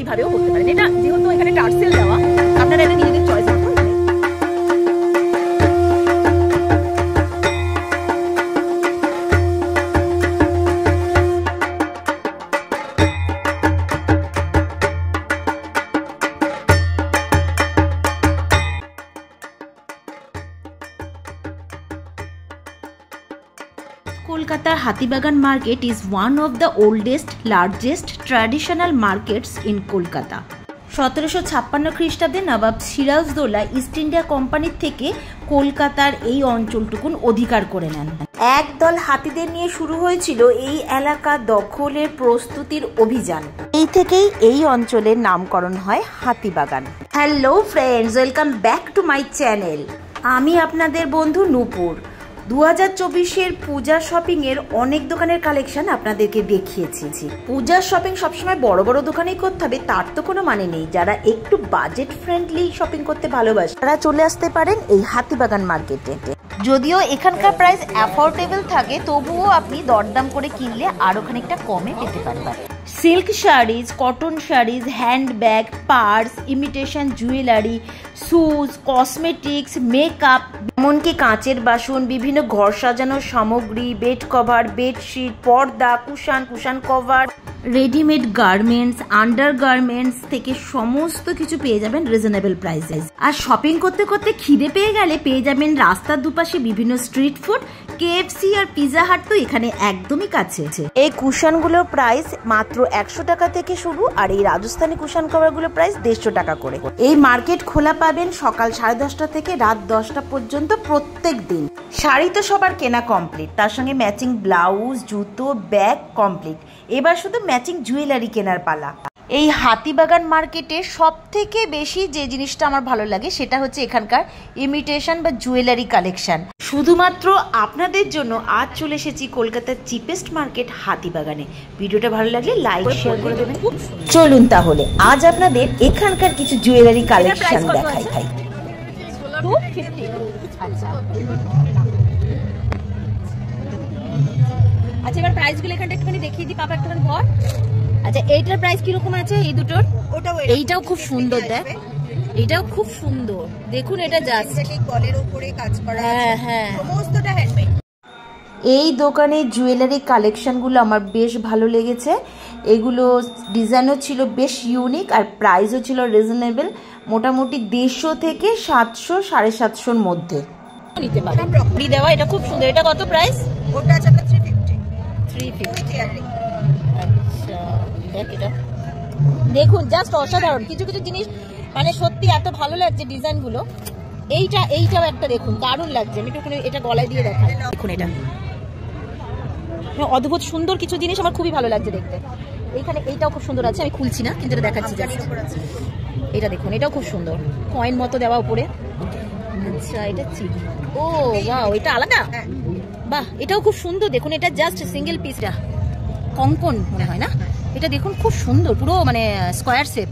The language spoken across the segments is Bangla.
এইভাবেও করতে পারেন। এটা যেহেতু এখানে টার্সেল দেওয়া, আপনারা এটা নিজেদের চয়েস মতো। Kolkata's Hathibagan market is one of the oldest, largest traditional markets in Kolkata. 1756 খ্রিস্টাব্দে নবাব সিরাজদৌল্লা ইস্ট ইন্ডিয়া কোম্পানির থেকে কলকাতার এই অঞ্চলটুকুন অধিকার করে নেন। একদল হাতিদের নিয়ে শুরু হয়েছিল এই এলাকা দখলের প্রস্তুতির অভিযান। এই থেকেই এই অঞ্চলের নামকরণ হয় Hatibagan. Hello friends, welcome back to my channel. আমি আপনাদের বন্ধু নূপুর। 2024-এর পূজা শপিং এর অনেক দোকানের কালেকশন আপনাদেরকে দেখিয়েছি। পূজার শপিং সবসময় বড় বড় দোকানেই করতে হবে তার তো কোনো মানে নেই। যারা একটু বাজেট ফ্রেন্ডলি শপিং করতে ভালোবাসে তারা চলে আসতে পারেন এই হাতিবাগান মার্কেটে। যদিও এখানকার প্রাইস অ্যাফোর্ডেবল থাকে, তবুও আপনি দরদাম করে কিনলে আরো খানিকটা কমে পেতে পারবেন। Silk saris, cotton saris, handbag, purse, imitation jewellery, shoes, cosmetics, makeup, এমনকি কাঁচের বাসন, বিভিন্ন ঘর সাজানোর সামগ্রী, বেড কভার, বেডশিট, পর্দা, cushion cover, readymade garments, under garments থেকে সমস্ত কিছু পেয়ে যাবেন রিজনেবল প্রাইসে। আর শপিং করতে করতে খিদে পেয়ে গেলে পেয়ে যাবেন রাস্তার দুপাশে বিভিন্ন স্ট্রিট ফুড। KFC আর পিজা হাট তো এখানে একদমই কাছে। এই কুশনগুলোর প্রাইস মাত্র 100 টাকা থেকে শুরু, আর এই রাজস্থানী কুশন কভারগুলোর প্রাইস 150 টাকা করে। এই মার্কেট খোলা পাবেন সকাল 10:30 থেকে রাত 10টা পর্যন্ত প্রত্যেক দিন। শাড়ি তো সবার কেনা কমপ্লিট, তার সঙ্গে ম্যাচিং ব্লাউজ, জুতো, ব্যাগ কমপ্লিট। এবার শুধু ম্যাচিং জুয়েলারি কেনার পালা। এই হাতিবাগান মার্কেটে সব থেকে বেশি যে জিনিসটা আমার ভালো লাগে সেটা হচ্ছে এখানকার ইমিটেশন বা জুয়েলারি কালেকশন। শুধুমাত্র আপনাদের জন্য আজ চলে এসেছি কলকাতার চিপেস্ট মার্কেট হাতিবাগানে। ভিডিওটা ভালো লাগলে লাইক শেয়ার করে দেবেন। চলুন তাহলে আজ আপনাদের এখানকার কিছু জুয়েলারি কালেকশন দেখাই। আচ্ছা, এবার প্রাইসগুলো এখানটা একটুখানি দেখিয়ে দিই, পাপা একটুখানি ধর। আচ্ছা, এইটার প্রাইস কিরকম আছে এই দুটোর? এইটাও খুব সুন্দর, দেখ এটাও খুব সুন্দর, দেখুন এটা জাস্ট গলের উপরে কাজ করা। হ্যাঁ, সমস্তটা হ্যান্ডমেড। এই দোকানে জুয়েলারি কালেকশনগুলো আমার বেশ ভালো লেগেছে। এগুলো ডিজাইনও ছিল বেশ ইউনিক আর প্রাইসও ছিল রিজনেবল, মোটামুটি 150 থেকে 700, 750-র মধ্যে নিতে পারেন। দেওয়া এটা খুব সুন্দর। এটা কত প্রাইস? ওটা আছে 350। আচ্ছা, দেখ এটা দেখুন, জাস্ট অসাধারণ। কিছু কিছু জিনিস মানে সত্যি এত ভালো লাগছে ডিজাইনগুলো। এইটাও একটা দেখুন, দারুণ লাগছে। আমি একটু এটা গলায় দিয়ে দেখাই। দেখুন এটা অদ্ভুত সুন্দর কিছু জিনিস, আমার খুবই ভালো লাগছে দেখতে। এইখানে এইটাও খুব সুন্দর আছে, আমি খুলছি না কিন্তু এটা দেখাচ্ছি জাস্ট। এটা দেখুন, এটাও খুব সুন্দর, কয়েন মতো দেওয়া উপরে। আচ্ছা, এটা চিপ। ও ওয়াও, এটা আলাদা। বাহ, এটাও খুব সুন্দর। দেখুন এটা জাস্ট সিঙ্গেল পিসটা কঙ্কন মনে হয় না? এটা দেখুন খুব সুন্দর, পুরো মানে স্কয়ার শেপ।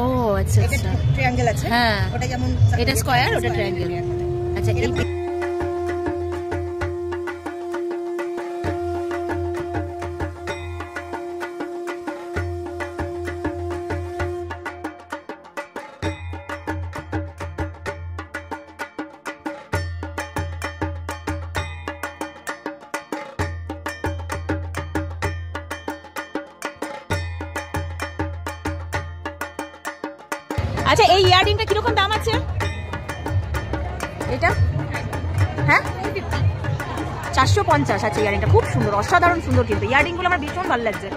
ও আচ্ছা আচ্ছা, ট্রায়াঙ্গেল আছে। হ্যাঁ, ওটা যেমন এটা স্কয়ার, ওটা ট্রায়াঙ্গেল। আচ্ছা, আচ্ছা, এই ইয়াররিংটা কিরকম দাম আছে এটা? হ্যাঁ, 450। আচ্ছা, ইয়াররিংটা খুব সুন্দর, অসাধারণ সুন্দর, কিন্তু ইয়াররিংগুলো আমার ভীষণ ভালো লাগছে।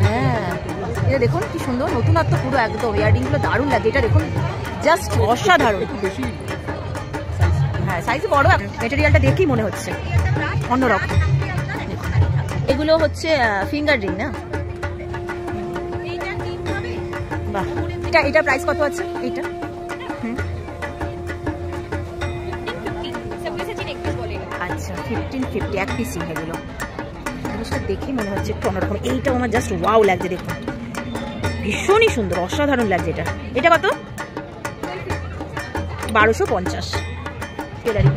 হ্যাঁ, এটা দেখুন কি সুন্দর, নতুনত্ব পুরো একদম। ইয়াররিংগুলো দারুণ লাগে। এটা দেখুন জাস্ট অসাধারণ। হ্যাঁ, সাইজ বড়, মেটেরিয়ালটা দেখেই মনে হচ্ছে অন্যরকম। এগুলো হচ্ছে ফিঙ্গার রিং না? বাহ, এটা প্রাইস কত আছে এইটা? আচ্ছা, 1550 এক পিস এগুলো। জিনিসটা দেখে মনে হচ্ছে একটু অন্যরকম। এইটাও আমার জাস্ট ওয়াও লাগছে, দেখুন ভীষণই সুন্দর, অসাধারণ লাগছে। এটা কত? 1250 জুয়েলারি।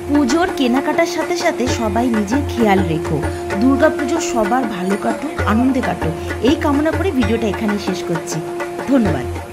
পুজোর কেনাকাটার সাথে সাথে সবাই নিজের খেয়াল রেখো। দুর্গাপুজো সবার ভালো কাটুক, আনন্দে কাটুক এই কামনা করে ভিডিওটা এখানেই শেষ করছি। ধন্যবাদ।